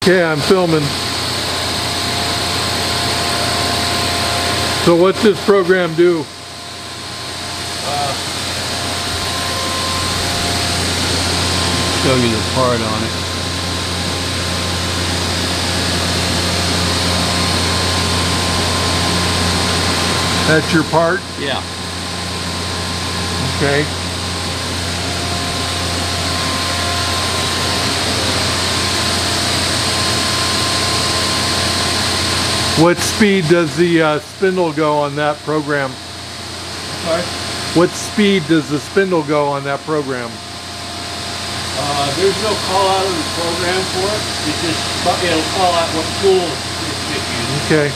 Okay, I'm filming. So what's this program do? Show you the part on it. That's your part? Yeah. Okay. What speed does the spindle go on that program? Sorry? What speed does the spindle go on that program? There's no call out of the program for it. It's just, it'll call out what tool it's using. Okay.